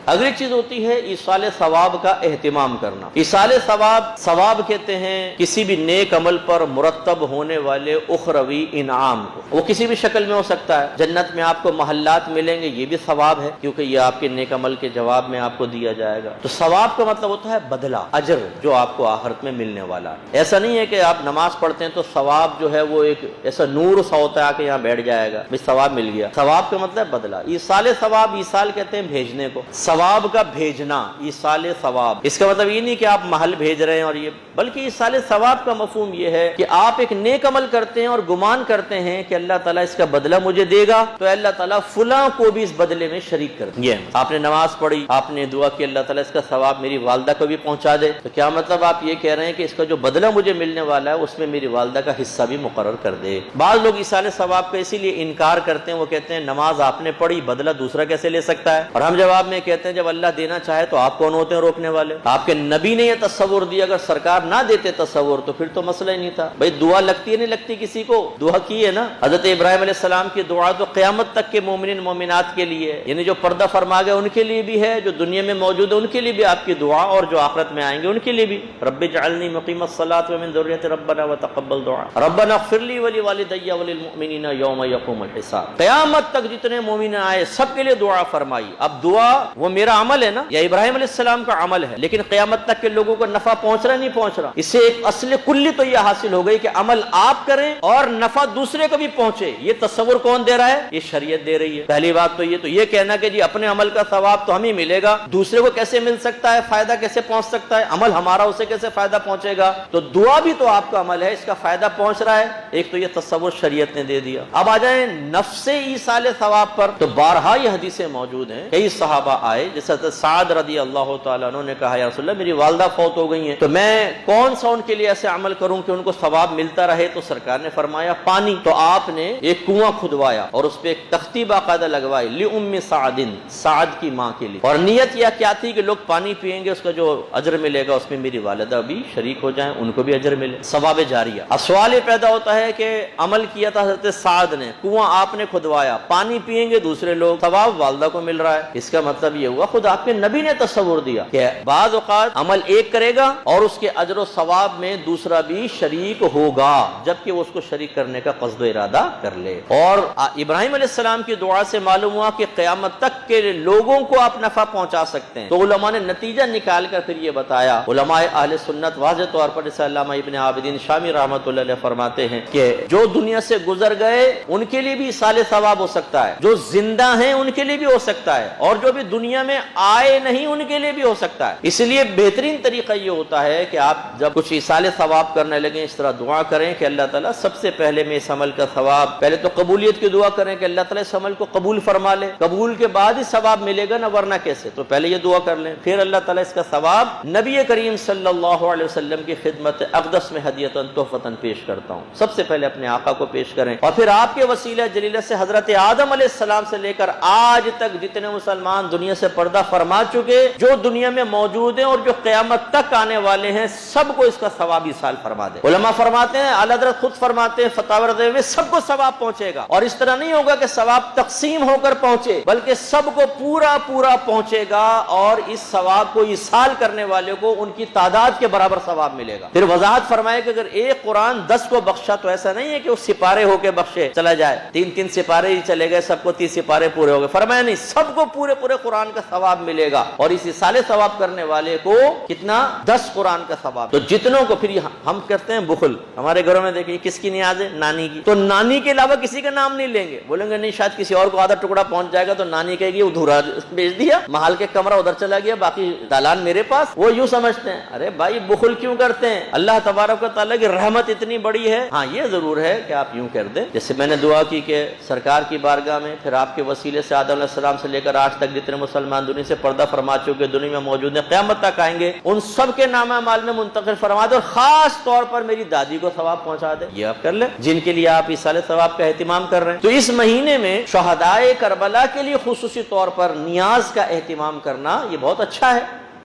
اگلی چیز ہوتی ہے ایصال ثواب کا اہتمام کرنا۔ ایصال ثواب کہتے ہیں کسی بھی نیک عمل پر مرتب ہونے والے اخروی انعام کو۔ وہ کسی بھی شکل میں ہو سکتا ہے، جنت میں آپ کو محلات ملیں گے، یہ بھی ثواب ہے کیونکہ یہ آپ کے نیک عمل کے جواب میں آپ کو دیا جائے گا۔ تو ثواب کا مطلب ہوتا ہے بدلہ، اجر جو آپ کو آخرت میں ملنے والا ہے۔ ایسا نہیں ہے کہ آپ نماز پڑھتے ہیں تو ثواب جو ہے وہ ایک ایسا نور سا ہوتا ہے کہ یہاں بیٹھ جائے گا، بھئی ثواب مل گیا۔ ثواب کا مطلب بدلہ۔ ایصال ثواب، ایصال کہتے ہیں بھیجنے کو، ثواب کا بھیجنا، ایصال ثواب۔ اس کا مطلب یہ نہیں کہ آپ محل بھیج رہے ہیں اور یہ، بلکہ ایصال ثواب کا مفہوم یہ ہے کہ آپ ایک نیک عمل کرتے ہیں اور گمان کرتے ہیں کہ اللہ تعالیٰ اس کا بدلہ مجھے دے گا، تو اللہ تعالیٰ فلاں کو بھی اس بدلے میں شریک کر دے۔ آپ نے نماز پڑھی، آپ نے دعا کی اللہ تعالیٰ اس کا ثواب میری والدہ کو بھی پہنچا دے، تو کیا مطلب آپ یہ کہہ رہے ہیں کہ اس کا جو بدلہ مجھے ملنے والا ہے اس میں میری والدہ کا حصہ بھی مقرر کر دے۔ بعض لوگ ایصال ثواب کا اسی لیے انکار کرتے ہیں، وہ کہتے ہیں نماز آپ نے پڑھی، بدلہ دوسرا کیسے لے سکتا ہے؟ اور ہم جواب میں کہتے ہیں جب اللہ دینا چاہے تو آپ کون ہوتے ہیں روکنے والے؟ آپ کے نبی نے یہ تصور دیا، اگر سرکار نہ دیتے تصور تو پھر تو مسئلہ ہی نہیں تھا۔ بھئی دعا لگتی ہے نہیں لگتی کسی کو؟ دعا کی ہے نا حضرت ابراہیم علیہ السلام کی دعا تو قیامت تک کے مومنین مومنات کے لیے ہے، یعنی جو پردہ فرما گئے ان کے لیے بھی ہے، جو دنیا میں موجود ہے ان کے لیے بھی آپ کی دعا، اور جو آخرت میں آئیں گے ان کے لیے بھی۔ رب اجعلنی مقیم الصلاۃ ومن ذریتی ربنا وتقبل دعاء ربنا اغفر لی ولوالدی وللمؤمنین یوم یقوم الحساب۔ قیامت تک جتنے مومن آئے سب کے لیے دعا فرمائی۔ اب دعا وہ میرا عمل ہے نا، یا ابراہیم علیہ السلام کا عمل ہے، لیکن قیامت تک کے لوگوں کو نفع پہنچ رہا نہیں پہنچ رہا؟ اس سے ایک اصل کلی تو یہ حاصل ہو گئی کہ عمل آپ کریں اور نفع دوسرے کو بھی پہنچے۔ یہ تصور کون دے رہا ہے؟ یہ شریعت دے رہی ہے۔ پہلی بات تو یہ کہنا کہ جی اپنے عمل کا ثواب تو ہمیں ملے گا، دوسرے کو کیسے مل سکتا ہے، فائدہ کیسے پہنچ سکتا ہے، عمل ہمارا اسے کیسے فائدہ پہنچے گا؟ تو دعا بھی تو آپ کا عمل ہے، اس کا فائدہ پہنچ رہا ہے۔ ایک تو یہ تصور شریعت نے دے دیا۔ اب آ جائیں نفس ایصال ثواب پر، تو بارہا یہ حدیثیں موجود ہیں۔ کئی صحابہ آئے، جیسے حضرت سعد رضی اللہ تعالیٰ عنہ نے کہا یا رسول اللہ میری والدہ فوت ہو گئی ہیں، تو میں کون سا ان کے لیے ایسے عمل کروں کہ ان کو ثواب ملتا رہے؟ تو سرکار نے فرمایا پانی۔ تو آپ نے ایک کنواں کھدوایا اور اس پہ ایک تختی باقاعدہ لگوائی، لأم سعد، سعد کی ماں کے لیے، اور نیت یہ کیا تھی کہ لوگ پانی پیئیں گے، اس کا جو اجر ملے گا اس میں میری والدہ بھی شریک ہو جائیں، ان کو بھی اجر ملے، ثواب جاریہ۔ اب سوال یہ پیدا ہوتا ہے کہ عمل کیا تھا حضرت سعد نے، کنواں آپ نے کھدوایا، پانی پیئیں گے دوسرے لوگ، ثواب والدہ کو مل رہا ہے۔ اس کا مطلب یہ ہوا خود آپ کے نبی نے تصور دیا کہ بعض اوقات عمل ایک کرے گا اور اس کے اجر و ثواب میں دوسرا بھی شریک ہوگا، جبکہ وہ اس کو شریک کرنے کا قصد و ارادہ کر لے۔ اور ابراہیم علیہ السلام کی دعا سے معلوم ہوا کہ قیامت تک کے لوگوں کو آپ نفع پہنچا سکتے ہیں۔ تو علماء نے نتیجہ نکال کر پھر یہ بتایا، علماء اہل سنت واضح طور پر، جیسے علامہ ابن عابدین شامی رحمۃ اللہ علیہ فرماتے ہیں کہ جو دنیا سے گزر گئے ان کے لیے بھی ایصال ثواب ہو سکتا ہے، جو زندہ ہیں ان کے لیے بھی ہو سکتا ہے، اور جو بھی دنیا میں آئے نہیں ان کے لیے بھی ہو سکتا ہے۔ اس لیے بہترین طریقہ یہ ہوتا ہے کہ آپ جب کچھ ایصال ثواب کرنے لگیں اس طرح دعا کریں کہ اللہ تعالیٰ سب سے پہلے میں اس عمل کا ثواب، پہلے تو قبولیت کی دعا کریں کہ اللہ تعالیٰ اس عمل کو قبول فرما لے، قبول کے بعد ہی ثواب ملے گا نا، ورنہ کیسے؟ تو پہلے یہ دعا کر لیں، پھر اللہ تعالیٰ اس کا ثواب نبی کریم صلی اللہ علیہ وسلم کی خدمت اقدس میں ہدیۃً تحفۃً پیش کرتا ہوں۔ سب سے پہلے اپنے آقا کو پیش کریں، اور پھر آپ کے وسیلہ جلیلہ سے حضرت آدم علیہ السلام سے لے کر آج تک جتنے مسلمان دنیا سے پردہ فرما چکے، جو دنیا میں موجود ہیں اور جو قیامت تک آنے والے ہیں، سب کو اس کا ثواب ایصال فرما دے۔ علماء فرماتے ہیں، اعلیٰ حضرت خود فرماتے ہیں فتاوی رضویہ میں، سب کو ثواب پہنچے گا، اور اس طرح نہیں ہوگا کہ ثواب تقسیم ہو کر پہنچے، بلکہ سب کو پورا پورا پہنچے گا، اور اس ثواب کو ایصال کرنے والے کو ان کی تعداد کے برابر ثواب ملے گا۔ پھر وضاحت فرمائے کہ اگر ایک قرآن 10 کو بخشا تو ایسا نہیں ہے کہ وہ سپارے ہو کے بخشے چلا جائے، 3 سپارے ہی چلے گئے، سب کو 30 سپارے پورے ہو گئے، فرمایا نہیں، سب کو پورے قرآن کا ثواب ملے گا، اور اس ایصال ثواب کرنے والے کو کتنا؟ 10 قرآن کا ثواب۔ تو جتنوں کو، پھر ہم کرتے ہیں بخل، ہمارے گھروں میں دیکھیں کس کی نیاز ہے؟ نانی کی، تو نانی کے علاوہ کسی کا نام نہیں لیں گے، بولیں گے نہیں شاید کسی اور کو آدھا ٹکڑا پہنچ جائے گا، تو نانی کہے گی ادھورا بھیج دیا، محل کے کمرہ ادھر چلا گیا، باقی دالان میرے پاس۔ وہ یوں سمجھتے ہیں، ارے بھائی بخل کیوں کرتے ہیں؟ اللہ تبارک و تعالیٰ کی رحمت اتنی بڑی ہے۔ ہاں یہ ضرور ہے کہ آپ یوں کر دیں، جیسے میں نے دعا کی کہ سرکار کی بارگاہ میں، پھر آپ کے وسیلے سے آدم علیہ السلام سے لے کر آج تک جتنے مسلمان دنیا سے پردہ فرما چکے، دنیا میں موجود ہیں، قیامت تک آئیں گے، ان سب کے نام اعمال میں منتقل فرما دے، اور خاص طور پر میری دادی کو ثواب پہنچا دے۔ یہ آپ کر لیں جن کے لیے آپ ایصال ثواب کا اہتمام کر رہے ہیں۔ تو اس مہینے میں شہدائے کربلا کے لیے خصوصی طور پر نیاز کا اہتمام کرنا یہ بہت اچھا ہے۔